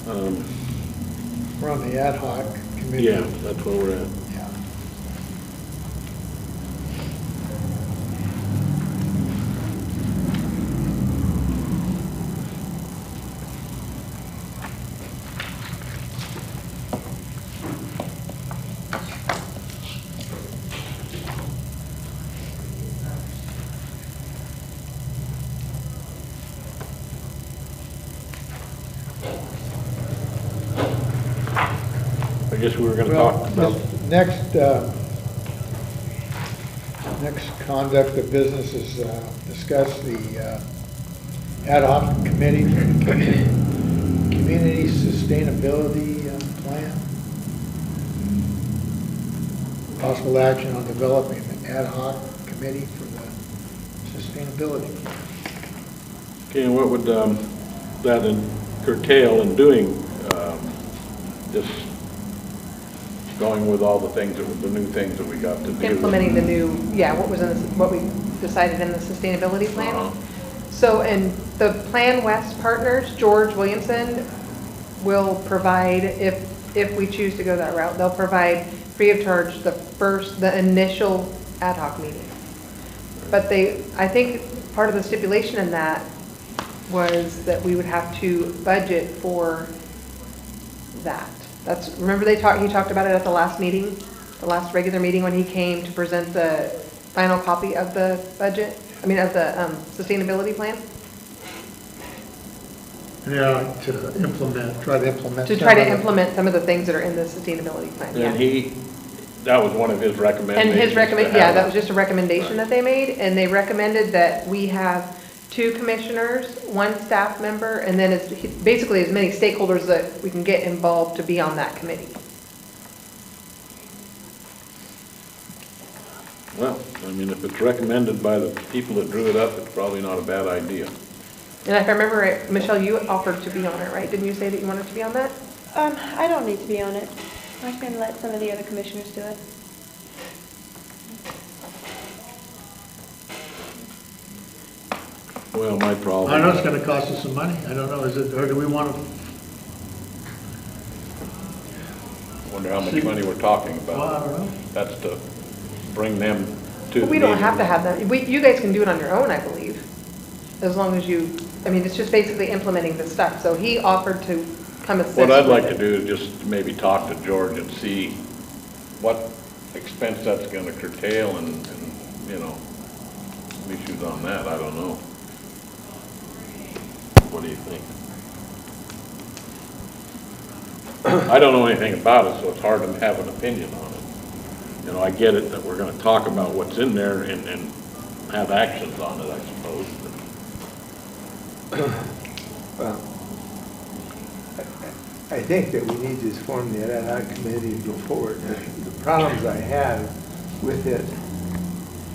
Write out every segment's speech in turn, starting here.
We're on the ad hoc committee. Yeah, that's where we're at. Yeah. I guess we were gonna Well, talk about, next conduct of business is discuss the ad hoc committee for the community sustainability plan. Possible action on developing an ad hoc committee for the sustainability plan. okay, and what would that curtail in doing, just going with all the things, the new things that we got to do? Implementing the new, what was in this, what we decided in the sustainability plan. Uh-huh. So, and the Plan West partners, George Williamson, will provide, if we choose to go that route, they'll provide free of charge the initial ad hoc meeting. But I think part of the stipulation in that was that we would have to budget for that. Remember he talked about it at the last meeting, the last regular meeting when he came to present the final copy of the budget, of the sustainability plan? Yeah, try to implement. Some of the things that are in the sustainability plan, yeah. And that was one of his recommendations. That was just a recommendation that they made, and they recommended that we have 2 commissioners, 1 staff member, and then basically as many stakeholders that we can get involved to be on that committee. Well, I mean, if it's recommended by the people that drew it up, it's probably not a bad idea. And if I remember right, Michelle, you offered to be on it, right? Didn't you say that you wanted to be on that? I don't need to be on it. I can let some of the other commissioners do it. Well, my problem. I know it's gonna cost us some money. I don't know, or do we want to? Wonder how much money we're talking about. Well, I don't know. That's to bring them to the We don't meeting. have to have them. You guys can do it on your own, I believe. As long as it's just basically implementing the stuff. So he offered to come assist. What I'd like with to it. do is just maybe talk to George and see what expense that's gonna curtail and issues on that, I don't know. What do you think? I don't know anything about it, so it's hard to have an opinion on it. I get it that we're gonna talk about what's in there and have actions on it, I suppose. Well, I think that we need to form the ad hoc committee and go forward. The problems I have with it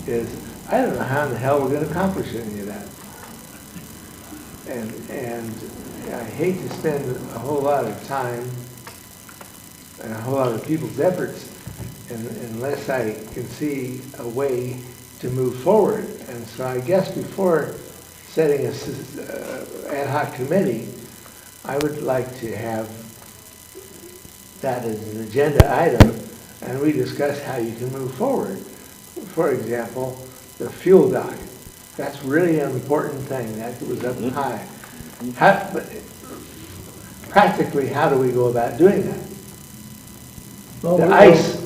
is I don't know how in the hell we're going to accomplish any of that. And I hate to spend a whole lot of time and a whole lot of people's efforts unless I can see a way to move forward. And so I guess before setting a ad hoc committee, I would like to have that as an agenda item, and we discuss how you can move forward. For example, the fuel dock. That's really an important thing. That was up high. Practically, how do we go about doing that? Well, The we're ice.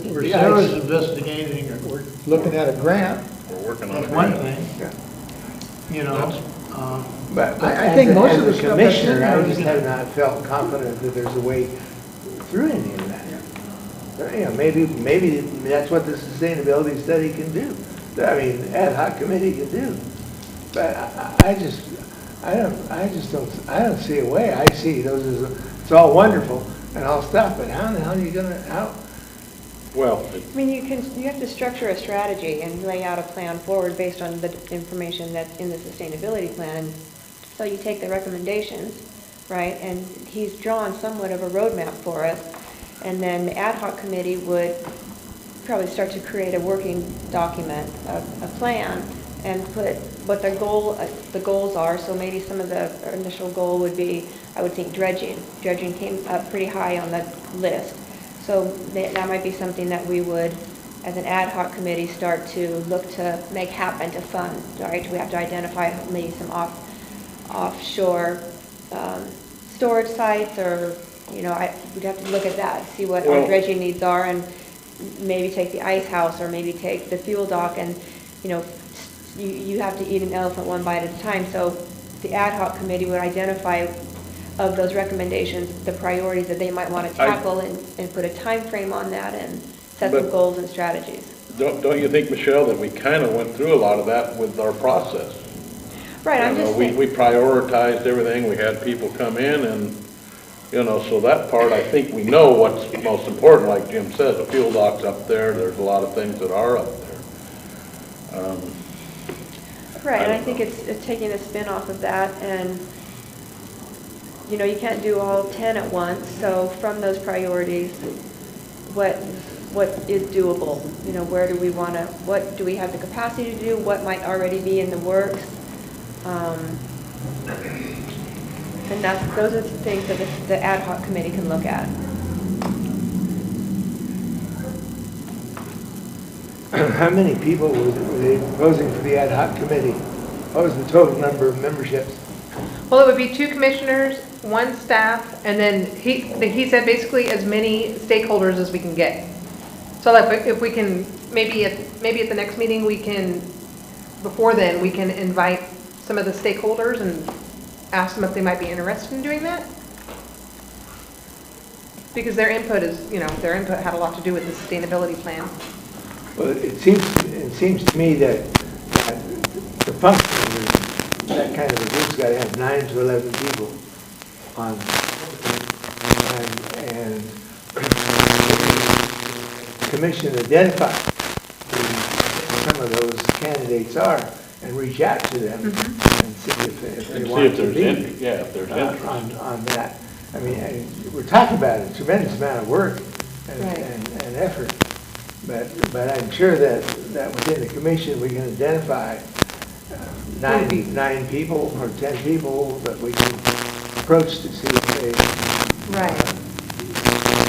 investigating, or we're looking at a grant. We're working on That's it. one thing, Yeah. But I think most of the as a stuff that's in commissioner, there I is just gonna- have not felt confident that there's a way through any of that. Maybe that's what the sustainability study can do. I mean, ad hoc committee can do. But I don't see a way. I see those as, it's all wonderful and all stuff, but how in the hell are you gonna, Well, You have to structure a strategy and lay out a plan forward based on the information that's in the sustainability plan. And so you take the recommendations, right, and he's drawn somewhat of a roadmap for us. And then the ad hoc committee would probably start to create a working document, a plan, and put what their the goals are. So maybe some of the initial goal would be, I would think dredging. Dredging came up pretty high on the list. So that might be something that we would, as an ad hoc committee, start to look to make happen to fund, right? We have to identify maybe some offshore storage sites, or, we'd have to look at that, see what our dredging needs are, and maybe take the ice house, or maybe take the fuel dock, and, you have to eat an elephant one bite at a time. So the ad hoc committee would identify of those recommendations, the priorities that they might want to tackle, and put a time frame on that, and set some goals and strategies. Don't you think, Michelle, that we kind of went through a lot of that with our process? Right, I'm just saying. We prioritized everything, we had people come in, and, so that part, I think we know what's most important, like Jim says, the fuel dock's up there, there's a lot of things that are up there. Right, and I think it's taking a spin off of that, and, you can't do all 10 at once, so from those priorities, what is doable? Where do we want to, what do we have the capacity to do, what might already be in the works? And those are the things that the ad hoc committee can look at. How many people were they proposing for the ad hoc committee? What was the total number of memberships? Well, it would be 2 commissioners, 1 staff, and then he said basically as many stakeholders as we can get. So like if we can, maybe at the next meeting, we can, before then, we can invite some of the stakeholders and ask them if they might be interested in doing that. Because their input had a lot to do with the sustainability plan. Well, it seems to me that the function of that kind of a group's got to have 9 to 11 people on, and the commission identify who some of those candidates are, and reach out to them and see if they want to be if there's interest on that. I mean, we're talking about a tremendous amount of work and effort, but I'm sure that within the commission we can identify 9 people or 10 people that we can approach to see if they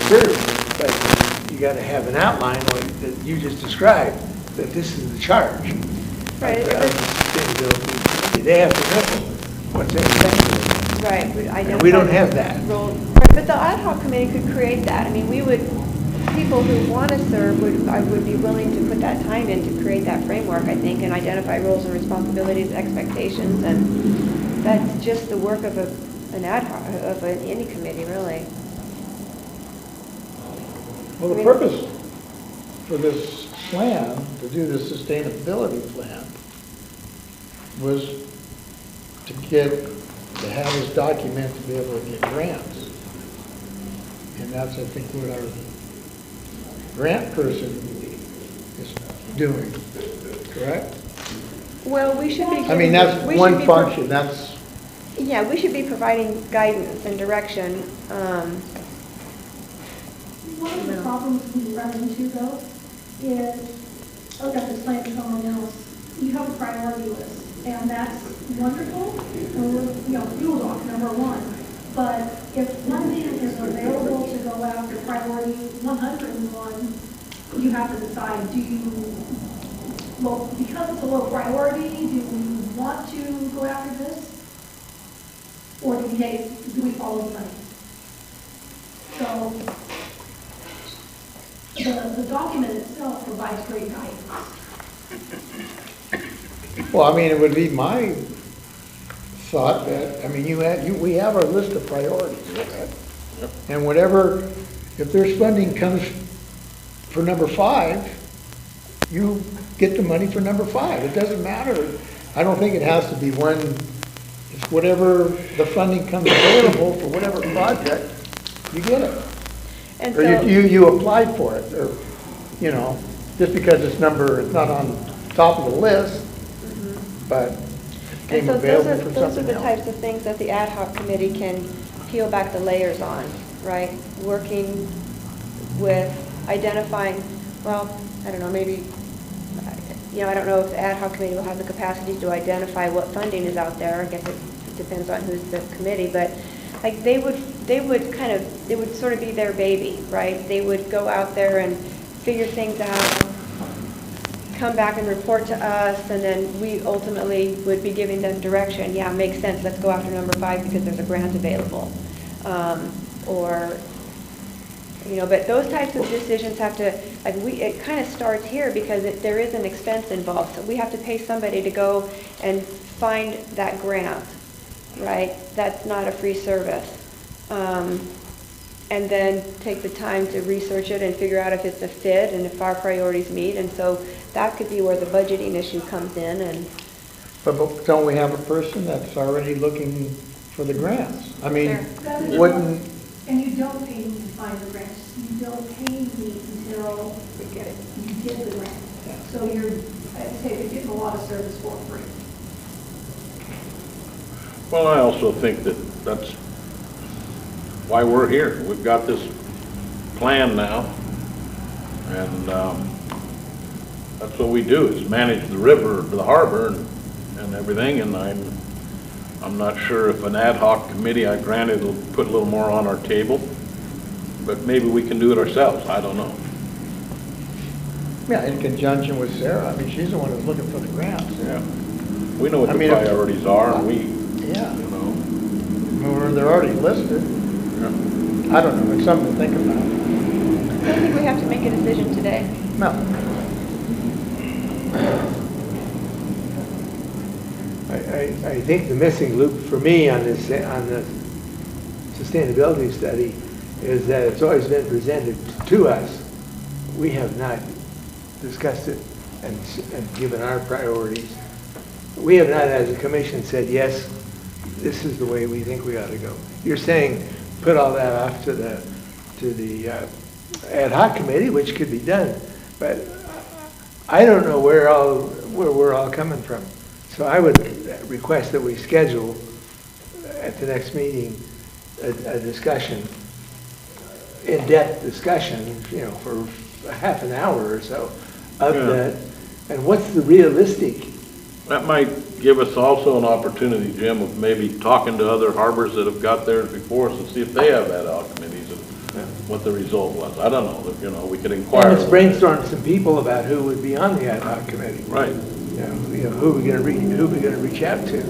serve. But you got to have an outline like that you just described, that this is the charge. Right. Sustainability. They have to know what's expected. Right. And we don't have that. Right, but the ad hoc committee could create that. I mean, people who want to serve would be willing to put that time in to create that framework, I think, and identify roles and responsibilities, expectations, and that's just the work of any committee, really. Well, the purpose for this plan, to do the sustainability plan, was to have this document to be able to get grants. And that's, I think, what our grant person is doing, correct? Well, we should be. I mean, that's one function, that's... Yeah, we should be providing guidance and direction. One of the problems we run into, though, is, I'll just explain to someone else, you have a priority list, and that's wonderful, fuel dock, number 1. But if funding is available to go after priority 101, you have to decide, because it's a low priority, do we want to go after this? Or do we follow the money? So the document itself provides great guidance. Well, I mean, it would be my thought that, I mean, we have our list of priorities. Right? Yep. And whatever, if there's funding comes for number 5, you get the money for number 5. It doesn't matter. I don't think it has to be one, it's whatever the funding comes available for whatever project, you get it. And or so, you applied for it, or, just because it's not on top of the list, but it came available for something else. Those are the types of things that the ad hoc committee can peel back the layers on, right? Working with identifying, well, I don't know, maybe I don't know if the ad hoc committee will have the capacity to identify what funding is out there. I guess it depends on who's the committee, but like they would it would sort of be their baby, right? They would go out there and figure things out, come back and report to us, and then we ultimately would be giving them direction. Yeah, makes sense, let's go after number 5 because there's a grant available. But those types of decisions have to, it kind of starts here because there is an expense involved. So we have to pay somebody to go and find that grant, right? That's not a free service. And then take the time to research it and figure out if it's a fit and if our priorities meet. And so that could be where the budgeting issue comes in. But don't we have a person that's already looking for the grants? I mean, There. wouldn't, And you don't pay me to find the grants. You don't pay me until We get it. you get the grant. So I'd say you're getting a lot of service for free. Well, I also think that's why we're here. We've got this plan now, and that's what we do, is manage the river, the harbor, and everything, and I'm not sure if an ad hoc committee, granted, will put a little more on our table, but maybe we can do it ourselves, I don't know. yeah, in conjunction with Sarah, I mean, she's the one who's looking for the grants. Yeah. We know what I the mean, if- priorities are, and Yeah, you know. they're already listed. Yeah. I don't know, it's something to think about. I don't think we have to make a decision today. No. I think the missing loop for me on the sustainability study is that it's always been presented to us. We have not discussed it and given our priorities. We have not, as a commission, said, yes, this is the way we think we ought to go. You're saying put all that off to the ad hoc committee, which could be done, but I don't know where we're all coming from. So I would request that we schedule at the next meeting a discussion, in-depth discussion, for a half an hour or so of that. And what's the realistic? That might give us also an opportunity, Jim, of maybe talking to other harbors that have got theirs before us and see if they have ad hoc committees and what the result was. I don't know, we could inquire. And let's brainstorm some people about who would be on the ad hoc committee. Right. Who are we going to reach out to?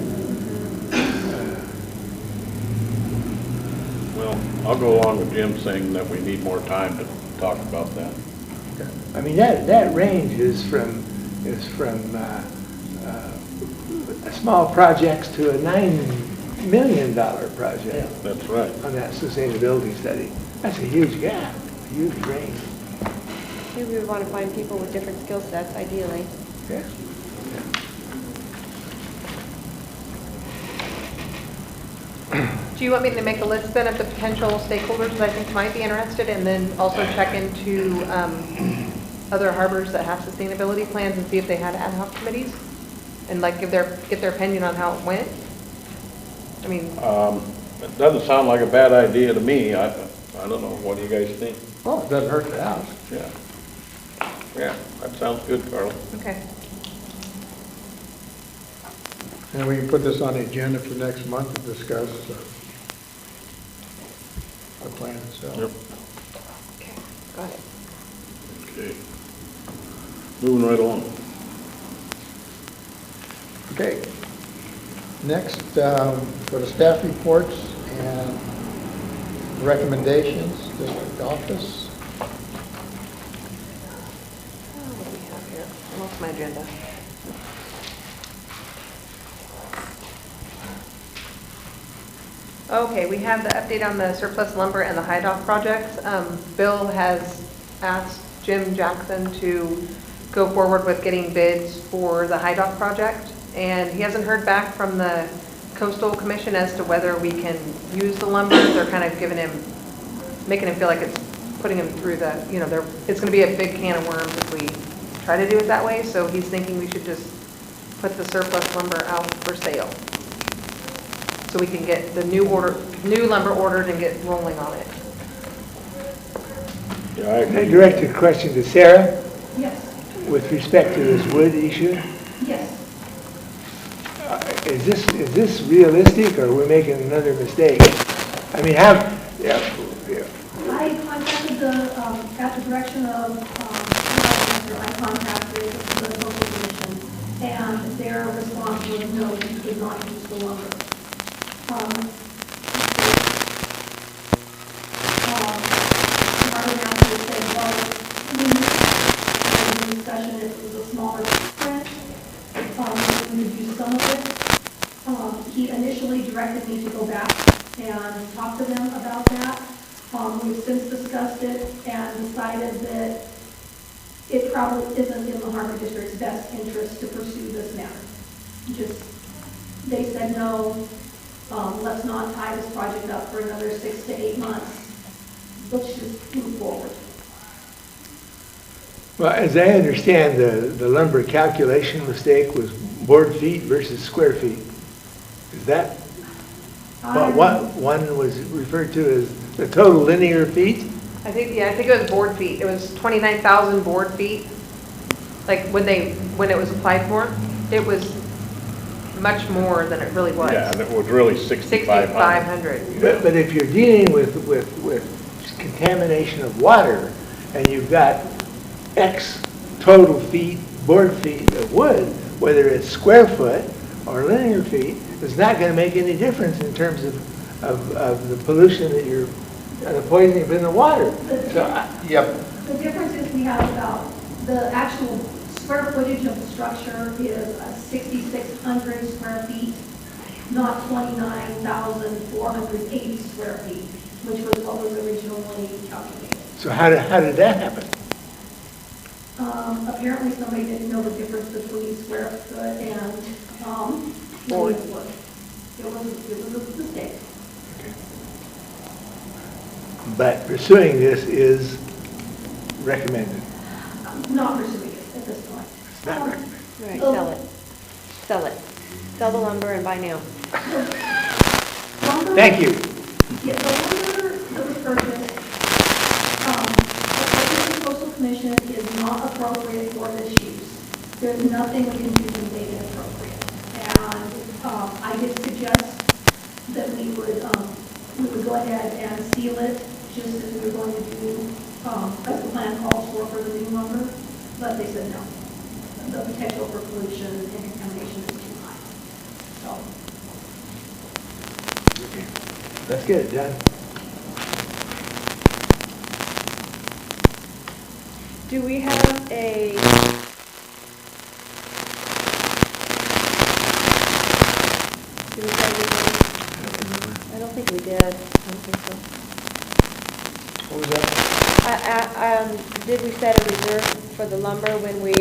Well, I'll go along with Jim saying that we need more time to talk about that. I mean, that range is from small projects to a $9 million project That's right. on that sustainability study. That's a huge gap, a huge range. Maybe we would want to find people with different skill sets, ideally. Yeah. Do you want me to make a list then of the potential stakeholders that I think might be interested, and then also check into other harbors that have sustainability plans and see if they had ad hoc committees? And get their opinion on how it went? I mean, It doesn't sound like a bad idea to me. I don't know, what do you guys think? Well, it doesn't hurt to ask. Yeah. Yeah, that sounds good, Carl. okay. And we can put this on the agenda for next month to discuss the plan itself. Yep. Okay, got it. Okay. Moving right along. Okay. Next, go to staff reports and recommendations, district office. What do we have here? I lost my agenda. Okay, we have the update on the surplus lumber and the high dock projects. Bill has asked Jim Jackson to go forward with getting bids for the high dock project, and he hasn't heard back from the Coastal Commission as to whether we can use the lumber. They're kind of making him feel like it's putting him through the, it's going to be a big can of worms if we try to do it that way, so he's thinking we should just put the surplus lumber out for sale, so we can get the new lumber ordered and get rolling on it. Yeah, I Can I agree. direct a question to Sarah? Yes. with respect to this wood issue, Yes. is this realistic, or are we making another mistake? I mean, how, yeah, I contacted at the direction of, I contacted the local commission, and their response was no, you could not use the lumber. Our manager said, well, we had a discussion, if it was a smaller print, we would use some of it. He initially directed me to go back and talk to them about that. We've since discussed it and decided that it probably isn't in the Harbor District's best interest to pursue this matter. They said, no, let's not tie this project up for another 6 to 8 months. Let's just move forward. well, as I understand, the lumber calculation mistake was board feet versus square feet. Is that what one was referred to as the total linear feet? I think it was board feet. It was 29,000 board feet. Like when it was applied for, it was much more than it really was. Yeah, and it was really 6,500. 6,500. But if you're dealing with contamination of water, and you've got X total feet, board feet of wood, whether it's square foot or linear feet, it's not going to make any difference in terms of the pollution that the poisoning in the water. So, Yep. The difference is we have about, the actual square footage of the structure is 6,600 square feet, not 29,480 square feet, which was what was originally calculated. so how did that happen? Apparently somebody didn't know the difference between square foot and linear foot. It was a mistake. But pursuing this is recommended. Not pursuing it at this point. It's not recommended. Right, Oh. sell it. Sell it. Sell the lumber and buy new. Thank you. Yeah, the lumber that was purchased, the Coastal Commission is not appropriate for this use. There's nothing we can do to make it appropriate. And I did suggest that we would go ahead and seal it, just as we were going to do, as the plan calls for the new lumber, but they said no. The potential for pollution and contamination is too high. So, Let's get it done. Do we have a? Do we set a reserve? I don't think we did. I don't think so. What was that? Did we set a reserve for the lumber when we?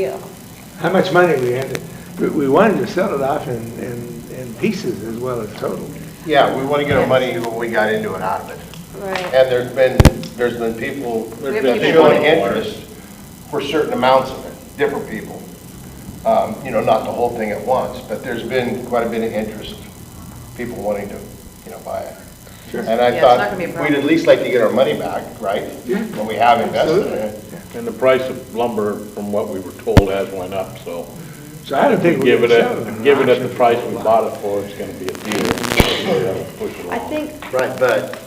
How much money we had? We wanted to sell it off in pieces as well as total. Yeah, we want to get our money when we got into it out of it. Right. And there's been people There's been that people showing wanting interest for certain amounts of it, different people. Not the whole thing at once, but there's been quite a bit of interest, people wanting to, buy it. Sure. And I Yeah, it's not thought gonna be a problem. we'd at least like to get our money back, right? Yeah. When we have invested in it. And the price of lumber, from what we were told, has went up, so So I don't think we're given gonna sell it. it the price we bought it for, it's gonna be a deal. Push it I along. think, Right, but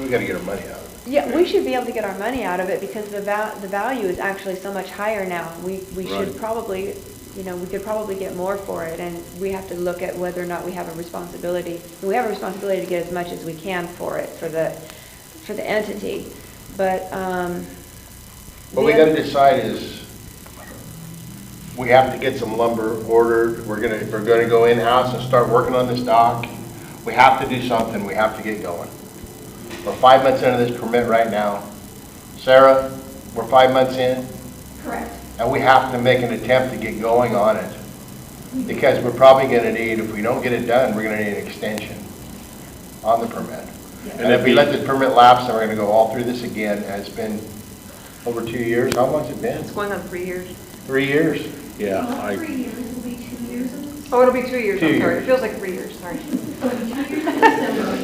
we got to get our money out of it. yeah, we should be able to get our money out of it because the value is actually so much higher now. We should Right. probably, we could probably get more for it, and we have to look at whether or not we have a responsibility. We have a responsibility to get as much as we can for it, for the entity, but, What we got to decide is, we have to get some lumber ordered. If we're gonna go in-house and start working on this dock, we have to do something, we have to get going. We're 5 months into this permit right now. Sarah, we're 5 months in, correct. and we have to make an attempt to get going on it. Because we're probably gonna need, if we don't get it done, we're gonna need an extension on the permit. And if we let the permit lapse, then we're gonna go all through this again, and it's been over 2 years. How long's it been? It's going on 3 years. 3 years. Yeah, Not 3 years, it'll be 2 years. Oh, it'll be 2 years, 2 I'm sorry. years. It feels like 3 years, sorry. It'll be 2 years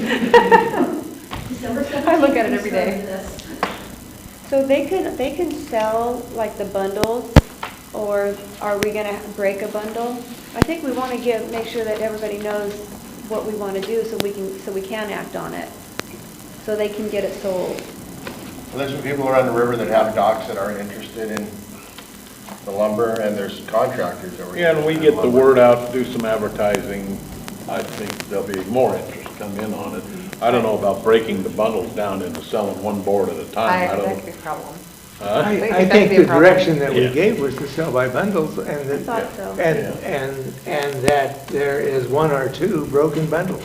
in December 17th. I look at it we every day. started this. so they can sell like the bundles Or are we gonna break a bundle? I think we wanna make sure that everybody knows what we wanna do so we can act on it. So they can get it sold. Well, there's some people around the river that have docks that are interested in the lumber, and there's contractors that were. Yeah, and we interested in get the lumber. word out, do some advertising, I think there'll be more interest come in on it. I don't know about breaking the bundles down into selling one board at a time, I That don't. could be a problem. Huh? think I that'd think be a the problem. direction that we Yeah. gave was to sell by bundles and I that, thought so. and that there is one or two broken bundles.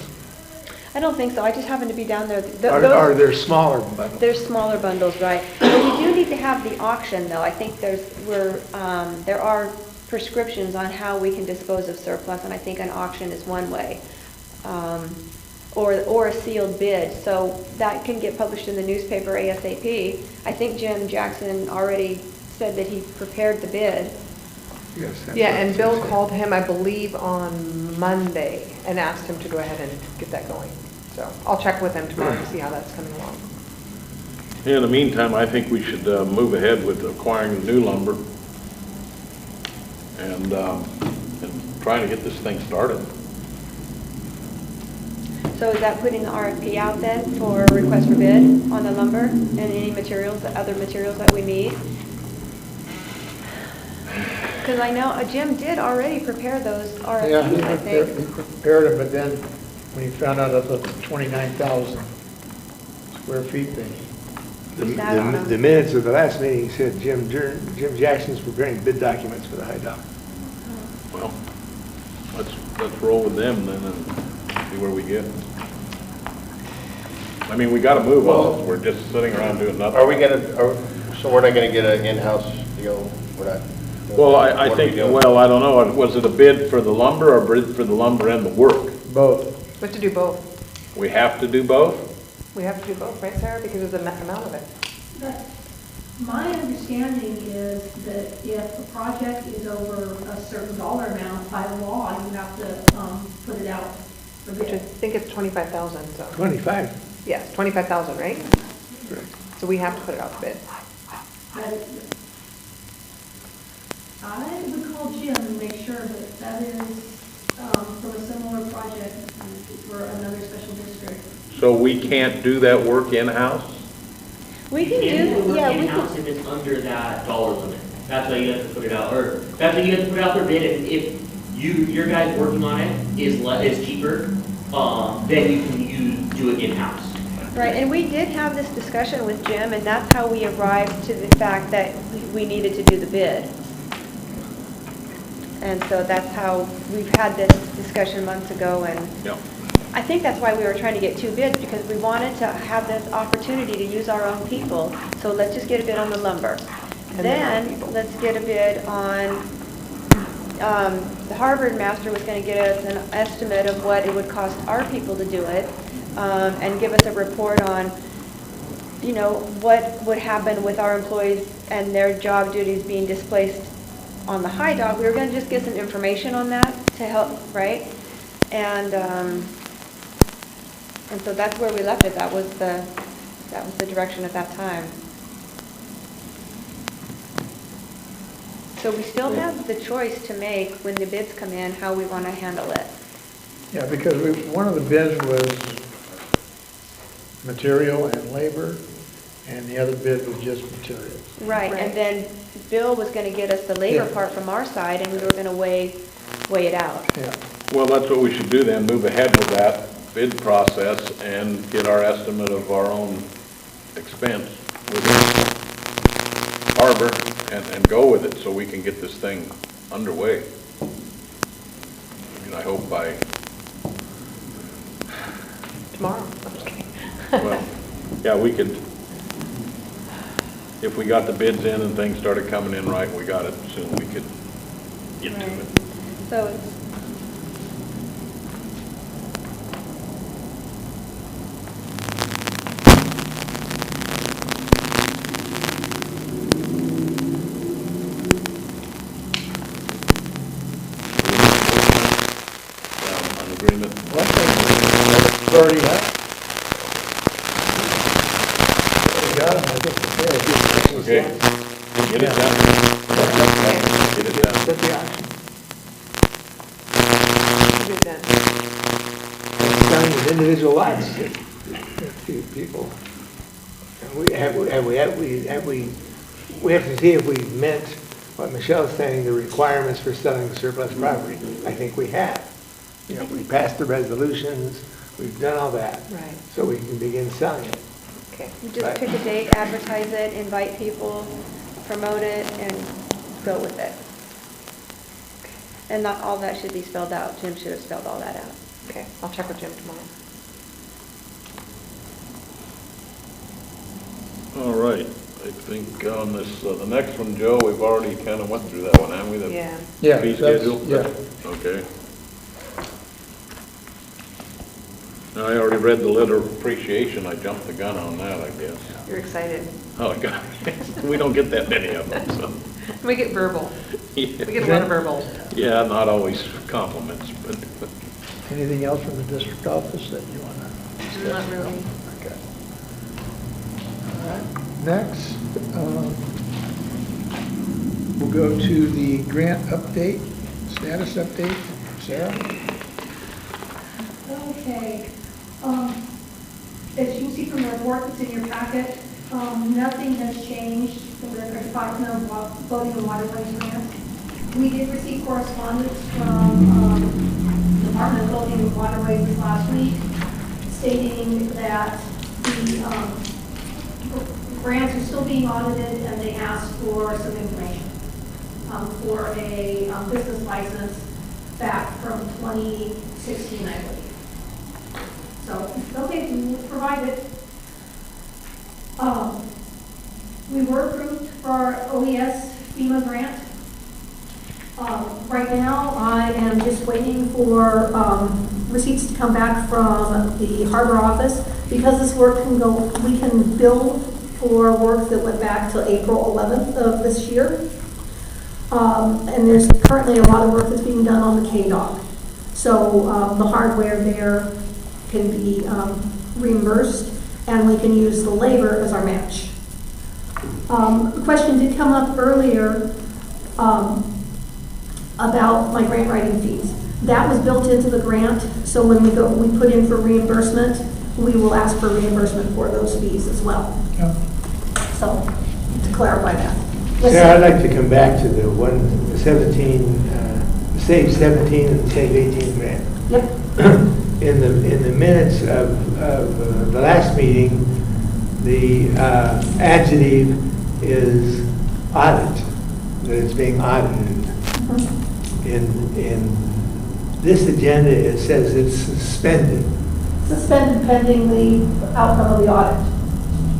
I don't think so, I just happened to be down there. Are there smaller bundles? There's smaller bundles, right. But we do need to have the auction, though. I think there are prescriptions on how we can dispose of surplus, and I think an auction is one way. Or a sealed bid, so that can get published in the newspaper ASAP. I think Jim Jackson already said that he prepared the bid. Yes, that's Yeah, what and it Bill says. called him, I believe, on Monday and asked him to go ahead and get that going. So I'll check with him tomorrow to see how that's coming along. In the meantime, I think we should move ahead with acquiring the new lumber and trying to get this thing started. So is that putting the RFP out then for a request for bid on the lumber and any materials, other materials that we need? Because I know Jim did already prepare those Yeah, RFPs, I think. he prepared it, but then when he found out that the 29,000 square feet thing, Sat on 'em. The minutes of the last meeting said Jim Jackson's preparing bid documents for the high dock. Well, let's roll with them then and see where we get. I mean, we gotta move on, we're just sitting around doing nothing. So we're not gonna get an in-house deal? We're not? Well, I What are we think, doing? well, I don't know, was it a bid for the lumber or a bid for the lumber and the work? both. We have to do both. We have to do both? We have to do both, right, Sarah, because of the amount of it. But my understanding is that if a project is over a certain dollar amount, by law, you have to put it out for Which I bid. think it's 25,000, so, 25. yes, 25,000, right? Correct. So we have to put it out to bid. I would call Jim and make sure that that is from a similar project for another special district. So we can't do that work in-house? We can You do, work yeah, we in-house can, if it's under that dollar limit. That's why you have to put it out, or that's why you have to put it out for bid. If your guys working on it is cheaper, then you do it in-house. right, and we did have this discussion with Jim, and that's how we arrived to the fact that we needed to do the bid. And so that's how, we've had this discussion months ago, and Yep. I think that's why we were trying to get two bids, because we wanted to have this opportunity to use our own people. So let's just get a bid on the lumber. And then our Then, people. let's get a bid on, the Harvard master was gonna get us an estimate of what it would cost our people to do it, and give us a report on, you know, what would happen with our employees and their job duties being displaced on the high dock. We were gonna just get some information on that to help, right? And so that's where we left it. That was the direction at that time. So we still have the choice to make when the bids come in, how we want to handle it. Yeah, because one of the bids was material and labor, and the other bid was just materials. Right, Right. and then Bill was going to get us the labor Yeah. part from our side, and we were going to weigh it out. Yeah, Well, that's what we should do then, move ahead with that bid process and get our estimate of our own expense with Harbor and go with it so we can get this thing underway. I mean, I hope by, Tomorrow, I'm just kidding. well, yeah, we could, if we got the bids in and things started coming in right, we got it soon, we could get to Right. it. So it's, An agreement. well, I think it's already up. We got them, I think, prepared. Okay, get it done. Get it selling as individual lots to people. We have to see if we met what Michelle's saying, the requirements for selling the surplus property. I think we have. You know, we passed the resolutions, we've done all that. Right. So we can begin selling it. Okay. You just Right. pick a date, advertise it, invite people, promote it, and go with it. And not all that should be spelled out. Jim should have spelled all that out. Okay, I'll check with Jim tomorrow. All right, I think on this, the next one, Joe, we've already kind of went through that one, haven't we? The Yeah. Yeah, Fee that's- schedule? yeah. Okay. Now, I already read the letter of appreciation, I jumped the gun on that, I guess. You're excited. Oh, God, we don't get that many of them, so. We get verbal. We Yeah, get a lot of verbal. Yeah, not always compliments, but. Anything else from the district office that you want to discuss? Not really. Okay. All right, next, we'll go to the grant update, status update. Sarah? Okay. As you can see from the report that's in your packet, nothing has changed for the Department of Boating and Waterways grant. We did receive correspondence from the Department of Boating and Waterways last week stating that the grants are still being audited and they asked for some information for a business license back from 2016, I believe. So, okay, we will provide it. We were approved for our OES FEMA grant. Right now, I am just waiting for receipts to come back from the harbor office. Because this work can go, we can bill for work that went back till April 11th of this year. And there's currently a lot of work that's being done on the K-Dock. So the hardware there can be reimbursed, and we can use the labor as our match. The question did come up earlier about my grant writing fees. That was built into the grant, so when we put in for reimbursement, we will ask for reimbursement for those fees as well. Yeah. So, to clarify that. Sarah, I'd like to come back to the 17, Save 17 and Save 18 grant. Yep. In the minutes of the last meeting, the adjective is audit, that it's being audited. In this agenda, it says it's suspended. Suspended pending the outcome of the audit.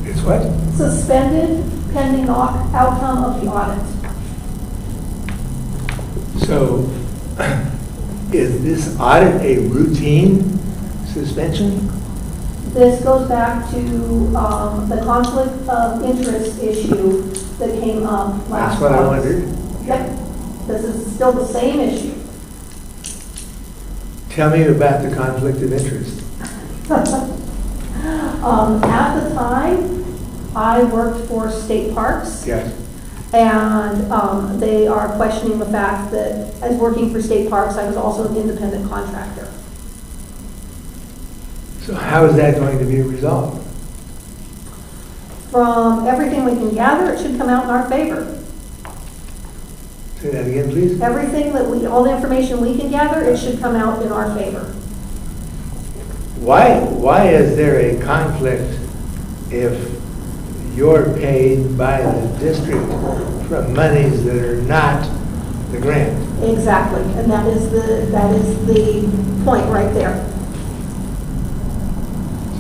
It's what? Suspended pending the outcome of the audit. So, is this audit a routine suspension? This goes back to the conflict of interest issue that came up last That's what I August. wondered. Yep, this is still the same issue. Tell me about the conflict of interest. At the time, I worked for state parks. Yes. And they are questioning the fact that as working for state parks, I was also an independent contractor. So how is that going to be resolved? From everything we can gather, it should come out in our favor. Say that again, please. Everything that all the information we can gather, it should come out in our favor. Why is there a conflict if you're paid by the district from monies that are not the grant? Exactly, and that is the point right there.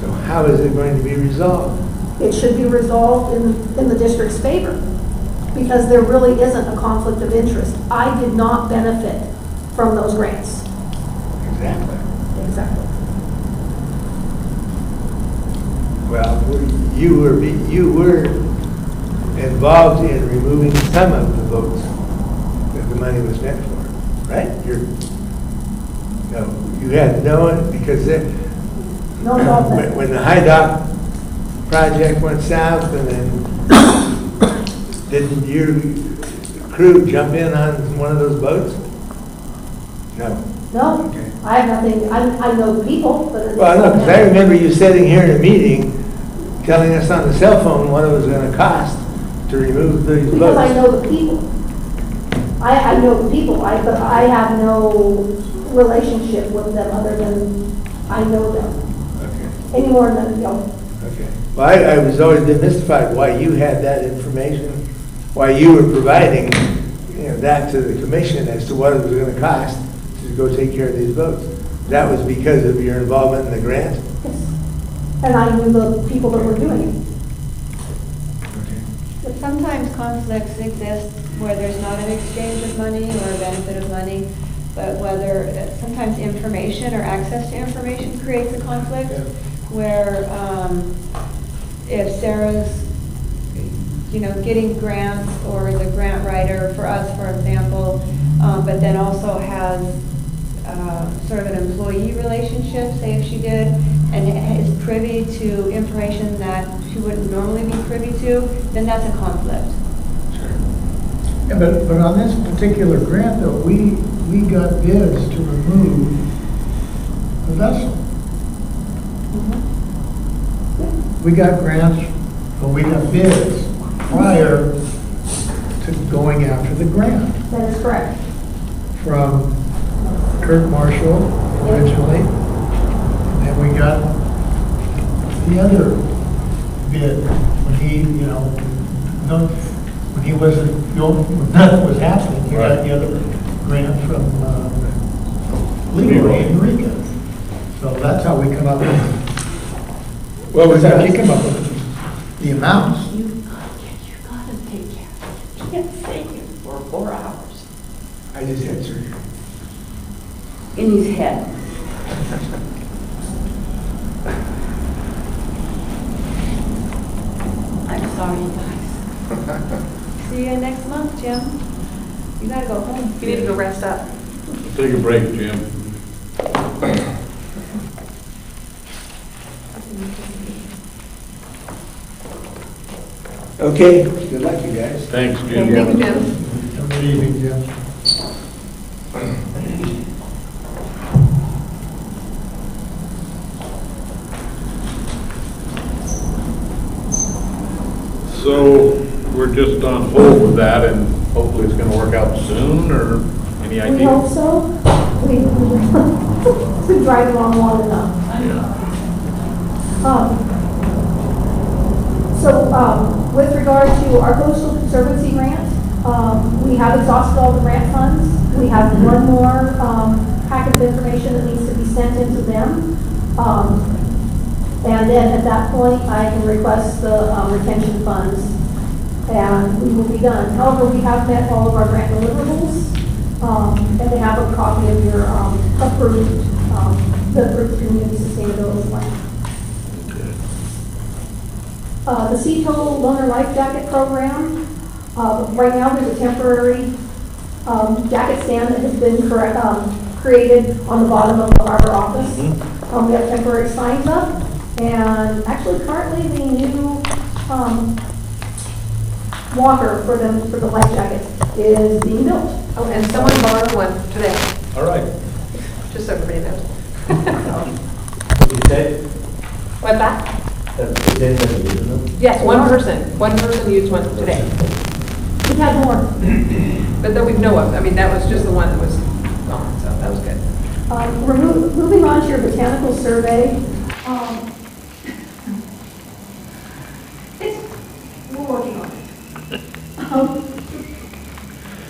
So how is it going to be resolved? It should be resolved in the district's favor, because there really isn't a conflict of interest. I did not benefit from those grants. Exactly. Exactly. Well, you were involved in removing some of the boats that the money was meant for, right? No, you had no one, because No involvement. when the high dock project went south, and then didn't your crew jump in on one of those boats? No. No, Okay. I have nothing, I know the people, but it's. Well, I know, because I remember you sitting here in a meeting, telling us on the cell phone what it was gonna cost to remove these Because I boats. know the people. I know the people, but I have no relationship with them other than I know them. Okay. Any more than, you know, Okay. Well, I was always been mystified why you had that information, why you were providing, that to the commission as to what it was gonna cost to go take care of these boats. That was because of your involvement in the grant? yes. And I knew the people that were doing it. Okay. But sometimes conflicts exist where there's not an exchange of money or a benefit of money, but whether, sometimes information or access to information creates a conflict, Yeah. where if Sarah's, getting grants, or the grant writer for us, for example, but then also has sort of an employee relationship, say if she did, and is privy to information that she wouldn't normally be privy to, then that's a conflict. Yeah, but on this particular grant though, we got bids to remove the vessel. We got grants, or we got bids prior to going after the grant That is correct. from Kurt Marshall originally. And then we got the other bid when he, when he wasn't, when nothing was happening, he got the other grant from Leroy in Eureka. So that's how we come up with, What was that? he came up with the amounts. You gotta take care of it. You can't stay here for 4 hours. I just had surgery. In his head. I'm sorry, guys. See you next month, Jim. You gotta go home. You need to go rest up. Take a break, Jim. Okay, good luck, you guys. Thanks, Thank Jim. you, Jim. Have a good evening, Jim. So we're just on hold with that, and hopefully it's gonna work out soon, or any We idea? hope so. We've been driving along long enough. Yeah. With regard to our coastal conservancy grant, we have exhausted all the grant funds. We have one more packet of information that needs to be sent into them. And then at that point, I can request the retention funds, and we will be done. However, we have met all of our grant deliverables, and they have a copy of your approved, the approved community sustainability plan. The CTO Loaner Life Jacket Program, right now there's a temporary jacket stand that has been created on the bottom of the harbor office. We have temporary signs up, and actually currently the new walker for the life jackets is being built. Oh, and someone borrowed one today, All right. just so everybody knows. You say, What's that? that's the day that you use them? Yes, one person used one today, We've had more. but that we know of. I mean, that was just the one that was gone, so that was good. We're moving on to your botanical survey. We're working on it.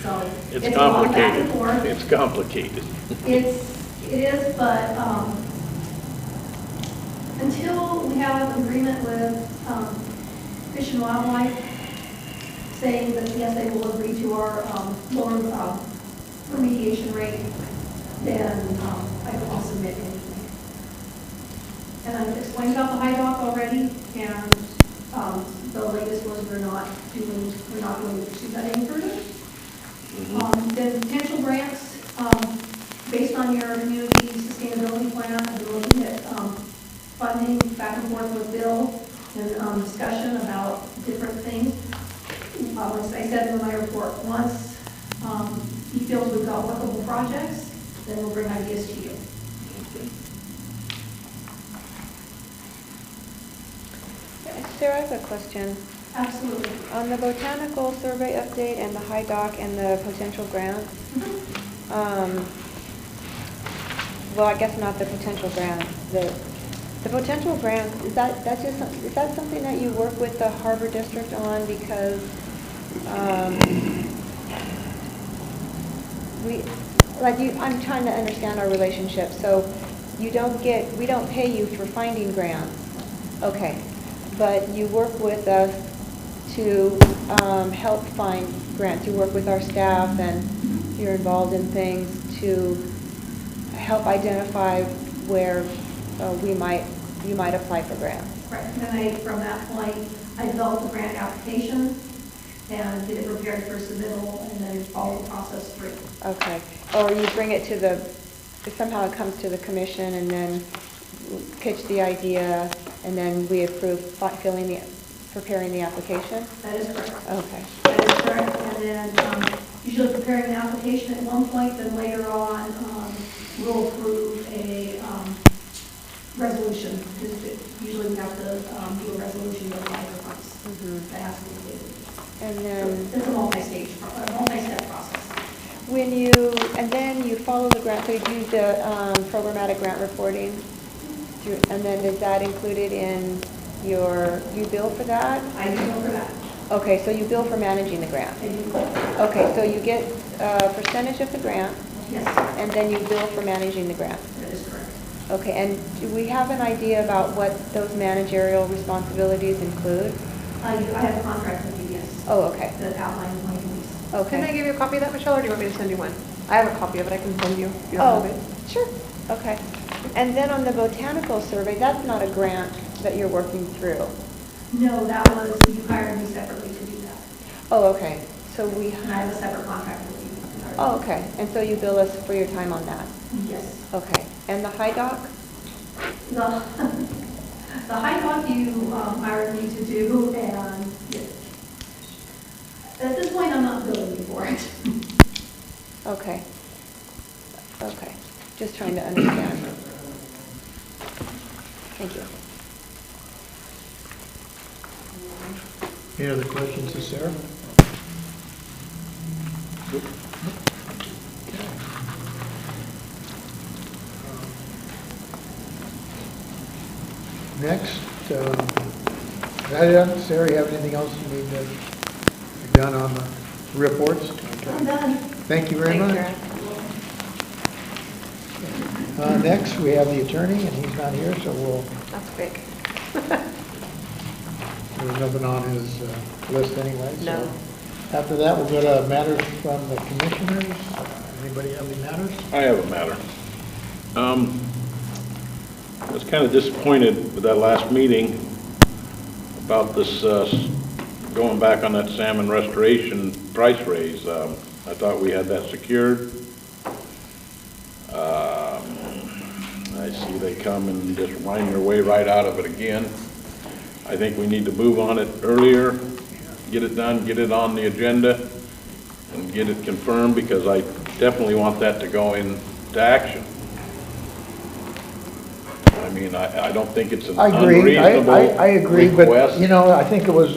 So It's a lot of back and complicated. forth. It's complicated. It is, but until we have an agreement with Fish and Wildlife saying that yes, they will agree to our lower remediation rate, then I will submit anything. And I've explained about the high dock already, and the latest was we're not going to pursue that any further. Then potential grants, based on your community sustainability plan, I've been looking at funding back and forth with Bill and discussion about different things. Like I said in my report, once he feels we've got workable projects, then we'll bring ideas to you. Sarah, I have a question. Absolutely. On the botanical survey update and the high dock and the potential grants, well, I guess not the potential grant, the potential grant, is that something that you work with the Harbor District on? Because, I'm trying to understand our relationship. So we don't pay you for finding grants. Okay. But you work with us to help find grants. You work with our staff and you're involved in things to help identify where you might apply for grants. Right, and then from that point, I developed a grant application and get it prepared for submittal and then follow the process through. Okay. Or you bring it to somehow it comes to the commission and then pitch the idea and then we approve preparing the application? That is correct. Okay. That is correct, and then usually preparing the application at one point, then later on, we'll approve a resolution. Usually we have to do a resolution to apply for funds. That has to be completed. And then It's a multi-step process. and then you follow the grant, so you do the programmatic grant reporting, and then is that included in you bill for that? I do bill for that. Okay, so you bill for managing the grant. I do. Okay, so you get a percentage of the grant, Yes, and then you bill for managing the grant. that is correct. Okay, and do we have an idea about what those managerial responsibilities include? I have a contract with you, yes, Oh, okay, that outlines my duties. Can I okay. give you a copy of that, Michelle, or do you want me to send you one? I have a copy of it, I can send you. if you don't Oh, have it. sure, okay. And then on the botanical survey, that's not a grant that you're working through? No, that was, you hired me separately to do that. Oh, okay, so we, And I have a separate contract with you. oh, okay, and so you bill us for your time on that? Yes. Okay, and the high dock? The high dock you hired me to do, and yes. At this point, I'm not billing you for it. Okay, okay, just trying to understand. Thank you. Any other questions to Sarah? Next, Sarah, you have anything else you need to be done on the reports? I'm done. Thank you very much. Thanks, Next, we have the attorney, and he's not here, so That's big. there's nothing on his list anyway. So No. after that, we'll go to matters from the commissioners. Anybody have any matters? I have a matter. I was kind of disappointed with that last meeting about this, going back on that salmon restoration price raise. I thought we had that secured. I see they come and just wind their way right out of it again. I think we need to move on it earlier, get it done, get it on the agenda, and get it confirmed, because I definitely want that to go into action. I mean, I don't think it's an I agree, unreasonable I agree, but, request. you know, I think it was,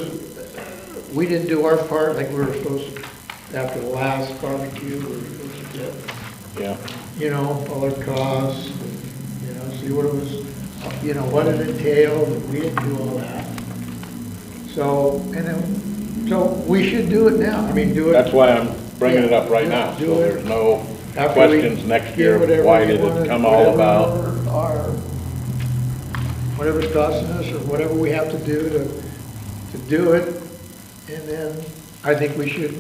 we didn't do our part like we were supposed to, after the last barbecue, we were supposed to get, Yeah, you know, all our costs, you know, see what it was, you know, what it entailed, and we didn't do all that. So, and then, so we should do it now, I mean, do it. that's why I'm bringing it up right Yeah, now, do so it. there's no After we questions next get year, whatever why we did wanted, it come all whatever about? Whatever it's costing us, or whatever we have to do to do it, and then I think we should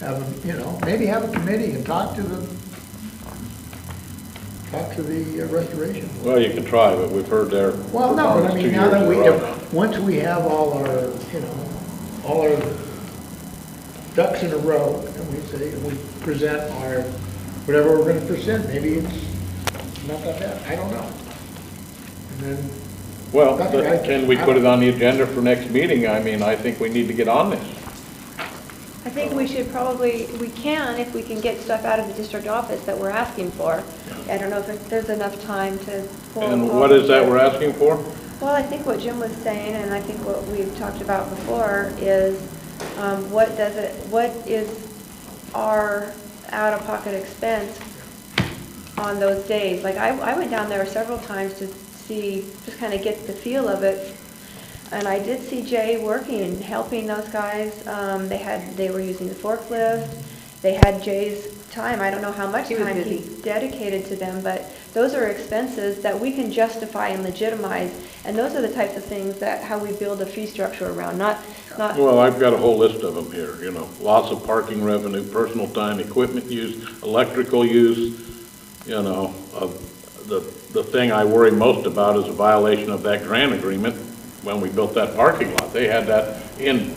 have, you know, maybe have a committee and talk to the restoration. Well, you can try, but we've heard their Well, no, but I performance 2 mean, now years that in we, a row now. once we have all our, you know, all our ducks in a row, and we say, we present our, whatever we're gonna present, maybe it's not that bad, I don't know. And then, Well, That's right. can we put it on the agenda for next meeting? I mean, I think we need to get on this. I think we should probably, we can, if we can get stuff out of the district office that we're asking for. I don't know if there's enough time to pull. And what is that we're asking for? Well, I think what Jim was saying, and I think what we've talked about before, is what is our out-of-pocket expense on those days? Like, I went down there several times to see, just kind of get the feel of it. And I did see Jay working, helping those guys. They were using the forklift. They had Jay's time. I don't know how much time he dedicated to them, but those are expenses that we can justify and legitimize. And those are the types of things that how we build a fee structure around, not. Well, I've got a whole list of them here, you know, loss of parking revenue, personal time, equipment use, electrical use, you know, the thing I worry most about is a violation of that grant agreement. When we built that parking lot, they had that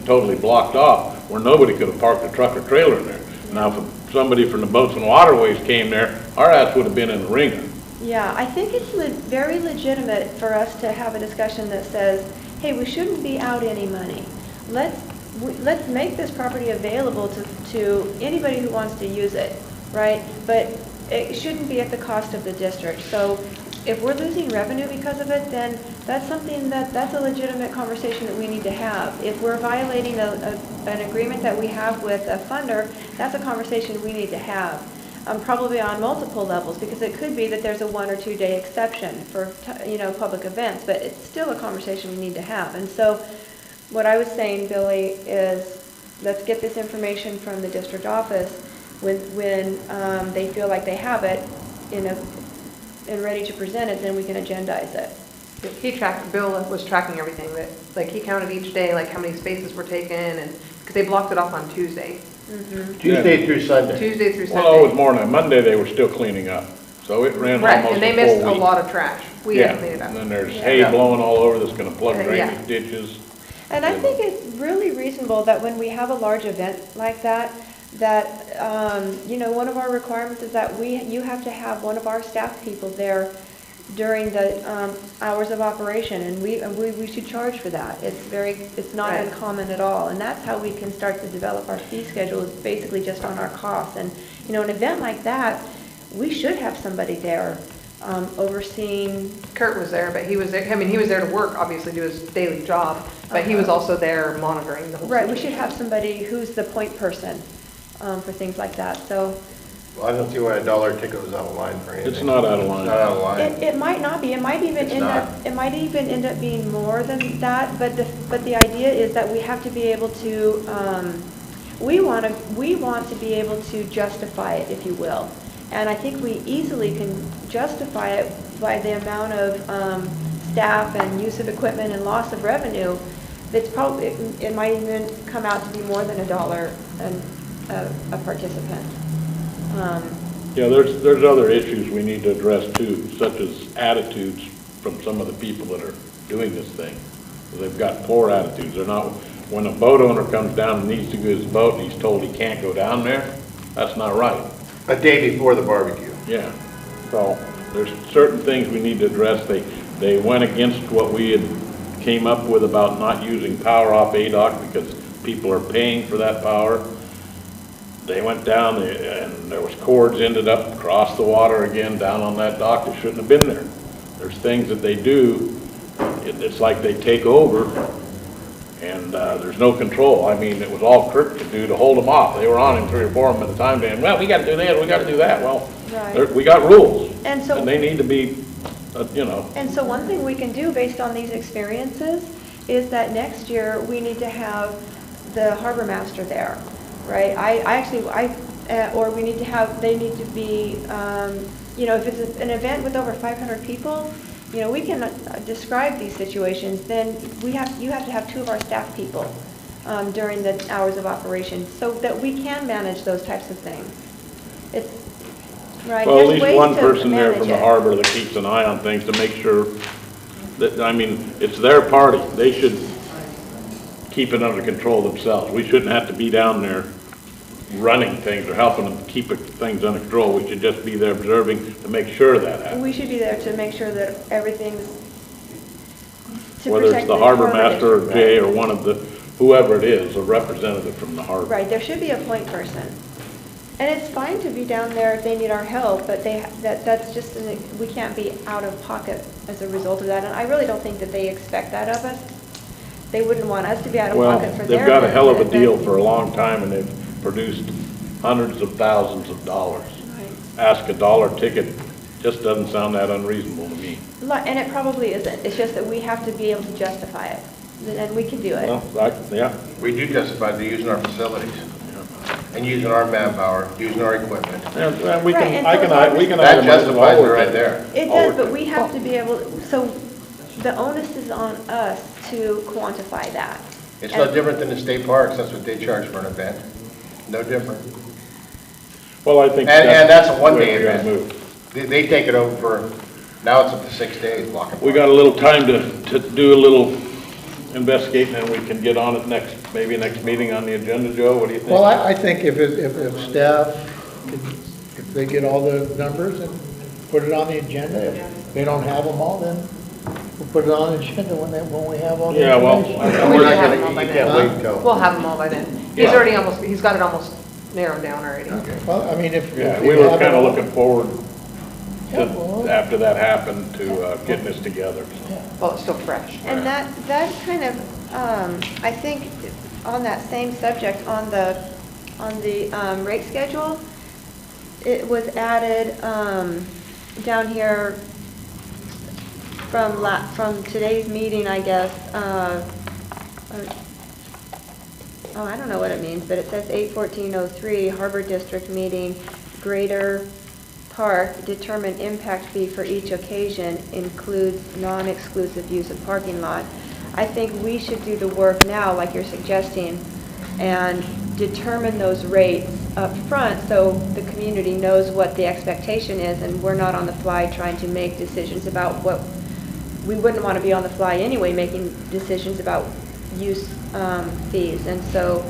totally blocked off where nobody could have parked a truck or trailer in there. Now, if somebody from the Boats and Waterways came there, our ass would have been in the ringer. Yeah, I think it's very legitimate for us to have a discussion that says, hey, we shouldn't be out any money. Let's make this property available to anybody who wants to use it, right? But it shouldn't be at the cost of the district. So if we're losing revenue because of it, then that's something that's a legitimate conversation that we need to have. If we're violating an agreement that we have with a funder, that's a conversation we need to have. Probably on multiple levels, because it could be that there's a 1 or 2 day exception for public events, but it's still a conversation we need to have. And so what I was saying, Billy, is let's get this information from the district office when they feel like they have it and ready to present it, then we can agendize it. Bill was tracking everything, that, like, he counted each day, like, how many spaces were taken, and, because they blocked it off on Tuesday. Mm-hmm. Tuesday through Sunday. Tuesday through Sunday. Well, it was more than that. Monday, they were still cleaning up. So it ran Right, almost and they a full missed a week. lot of trash. We had to clean it Yeah, up. and then there's hay blowing all over that's gonna plug drainage ditches. And I think it's really reasonable that when we have a large event like that, one of our requirements is that you have to have one of our staff people there during the hours of operation, and we should charge for that. It's not Right. uncommon at all, and that's how we can start to develop our fee schedule, is basically just on our costs. And an event like that, we should have somebody there overseeing. Kurt was there, but he was there, he was there to work, obviously do his daily job, but he was also there monitoring the whole Right, we situation. should have somebody who's the point person for things like that. So Well, I don't see why $1 ticket was out of line for anything. It's not out of line. It's not out of line. it might not be. It might even It's end not. up. It might even end up being more than that. But the idea is that we have to be able to. We want to be able to justify it, if you will. And I think we easily can justify it by the amount of staff and use of equipment and loss of revenue. It's probably, it might even come out to be more than $1 a participant. Yeah, there's other issues we need to address too, such as attitudes from some of the people that are doing this thing. They've got poor attitudes. They're not, when a boat owner comes down and needs to go his boat and he's told he can't go down there, that's not right. A day before the barbecue. Yeah, so there's certain things we need to address. They went against what we had came up with about not using power off ADOC because people are paying for that power. They went down and there was cords ended up across the water again down on that dock that shouldn't have been there. There's things that they do, it's like they take over and there's no control. I mean, it was all Kirk could do to hold them off. They were on him 3 or 4 of them at a time saying, well, we got to do this, we got to do that. Well, Right. we got rules And so. and they need to be, And so one thing we can do based on these experiences is that next year we need to have the harbor master there, right? Or we need to have, they need to be, if it's an event with over 500 people, we can describe these situations, then you have to have 2 of our staff people during the hours of operation so that we can manage those types of things. It's, right. well, at There's least ways one to person there manage from the it. harbor that keeps an eye on things to make sure that, it's their party. They should keep it under control themselves. We shouldn't have to be down there running things or helping them keep things under control. We should just be there observing to make sure that happens. We should be there to make sure that everything's. Whether it's the harbor master or Jay or one of whoever it is, a representative from the harbor. Right, there should be a point person. And it's fine to be down there if they need our help, but that's just, we can't be out of pocket as a result of that. And I really don't think that they expect that of us. They wouldn't want us to be out of Well, pocket for their. they've got a hell of a benefit, deal but- for a long time, and they've produced hundreds of thousands of dollars. Right. Ask a dollar ticket, just doesn't sound that unreasonable to me. And it probably isn't. It's just that we have to be able to justify it, and we can do it. Well, yeah, We do justify the using our facilities and using our manpower, using our equipment. and we Right, can, and I so can, as long we can. That itemize justifies all it of right there. It all does, of but it. we have to be able, so the onus is on us to quantify that. It's no different than the state parks, that's what they charge for an event. No different. Well, I think. And that's a the one-day way we're gonna event. move. They take it over for, now it's up to 6 days, block and We got a little time to do a little investigating, and we can get on it maybe next meeting on the agenda, Joe, what do you think? Well, I think if staff, if they get all the numbers and put it on the agenda, if they don't have them all, then we'll put it on the agenda when we have all the Yeah, well, information. We're not have them all gonna, by you then. can't wait until. We'll have them all by then. He's Yeah. already he's got it almost narrowed down already. Okay, well, I mean, if. Yeah, if we they were have it kinda all- looking forward Yeah, well- to, after that happened, to getting this together. Well, it's still fresh. And that kind of, I think, on that same subject, on the rate schedule, it was added down here from today's meeting, I guess. Oh, I don't know what it means, but it says 8/14/03, Harbor District meeting, Greater Park, determine impact fee for each occasion, includes non-exclusive use of parking lot. I think we should do the work now, like you're suggesting, and determine those rates up front so the community knows what the expectation is, and we're not on the fly trying to make decisions about what, we wouldn't want to be on the fly anyway, making decisions about use fees. And so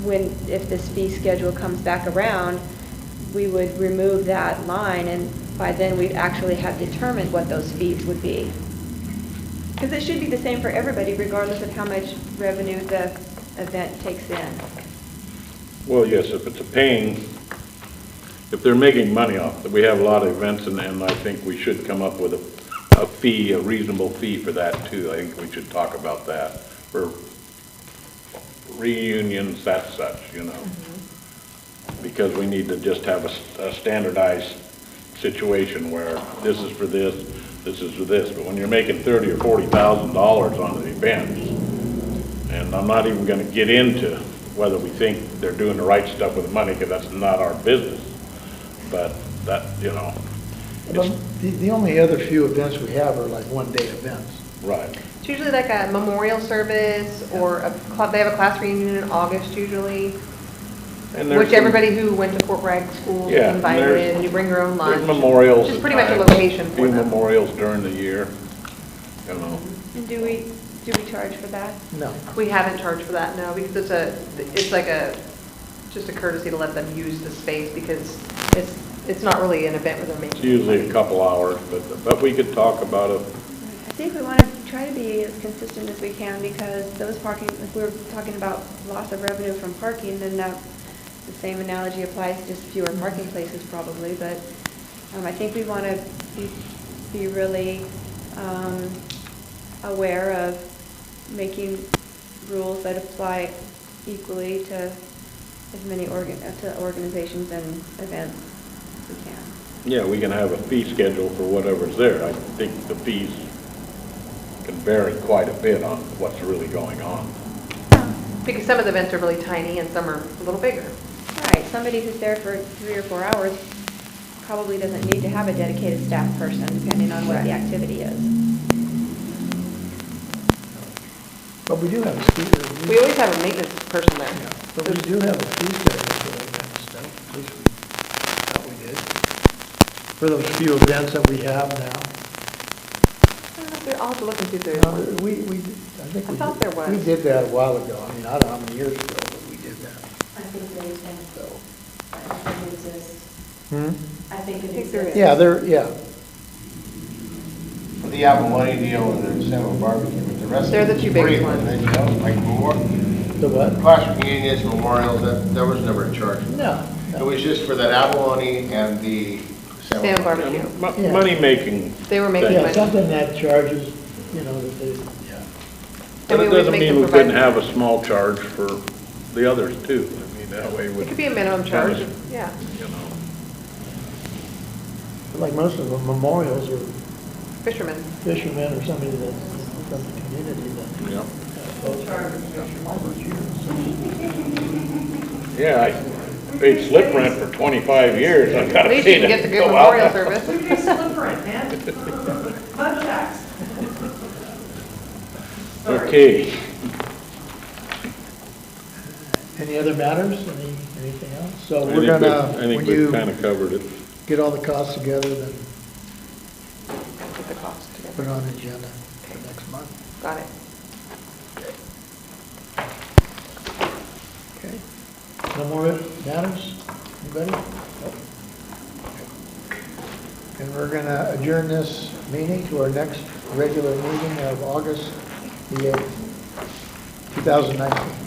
if this fee schedule comes back around, we would remove that line, and by then we'd actually have determined what those fees would be. Because it should be the same for everybody, regardless of how much revenue the event takes in. Well, yes, if it's if they're making money off it, we have a lot of events, and I think we should come up with a fee, a reasonable fee for that too. I think we should talk about that for reunions, that such, because we need to just have a standardized situation where this is for this is for this. But when you're making $30,000 or $40,000 on an event, and I'm not even going to get into whether we think they're doing the right stuff with the money, because that's not our business. But that, The only other few events we have are like one-day events. right. It's usually like a memorial service or they have a class reunion in August usually, And there's which some- everybody who went to Fort Bragg schools Yeah, is and there's- invited, and you bring your own lunch. There's memorials. Just at pretty much a times, location for few them. memorials during the year, And do we charge for that? No. We haven't charged for that, no, because it's like just a courtesy to let them use the space, because it's not really an event where they're making. It's usually a money. couple hours, but we could talk about it. I think we want to try to be as consistent as we can, because those parking, if we're talking about loss of revenue from parking, then the same analogy applies to just fewer parking places probably, but I think we want to be really aware of making rules that apply equally to as many organizations and events as we can. Yeah, we can have a fee schedule for whatever's there. I think the fees can vary quite a bit on what's really going on. Because some of the events are really tiny and some are a little bigger. Right, somebody who's there for 3 or 4 hours probably doesn't need to have a dedicated staff person, depending on what the activity is. But we do have a fee. We always have a maintenance person there. But we do have a fee schedule for that kind of stuff. At least we thought we did. For those few events that we have now. I'll have to look and see if there's No, one. I think I thought there was. We did that a while ago. I mean, I don't know how many years ago, but we did that. I think there is one. So. I think it exists. I think it I think there exists. is. Yeah, The Apple Money deal and the San Barbecue, the rest. They're the two biggest free, ones. you know, like more, The what? class reunions, memorials, there was never a charge. No, It no. was just for that abalone and the Salmon barbecue. Yeah. Money-making. They were making Yeah, money. something that charges, you know, that they, yeah. But And we it would doesn't make mean them we couldn't provide- have a small charge for the others too. I mean, that way It would, could be a minimum charge, Kind yeah. you know. But like most of the memorials are Fishermen. fishermen or somebody that's from the community that. Yep. All those years. Yeah, I paid slip rent for 25 years. I At gotta least you pay can to get the good go out. memorial service. We pay slip rent, man. Mud tax. Sorry. Okay. Any other matters? Anything else? So I we're think gonna, I think when we've you kind of covered it. get all the costs together, then Get the cost put together. it on the agenda for next month. Got it. Okay. No more matters? Anybody? Nope. And we're gonna adjourn this meeting to our next regular meeting of August the 8th, 2019.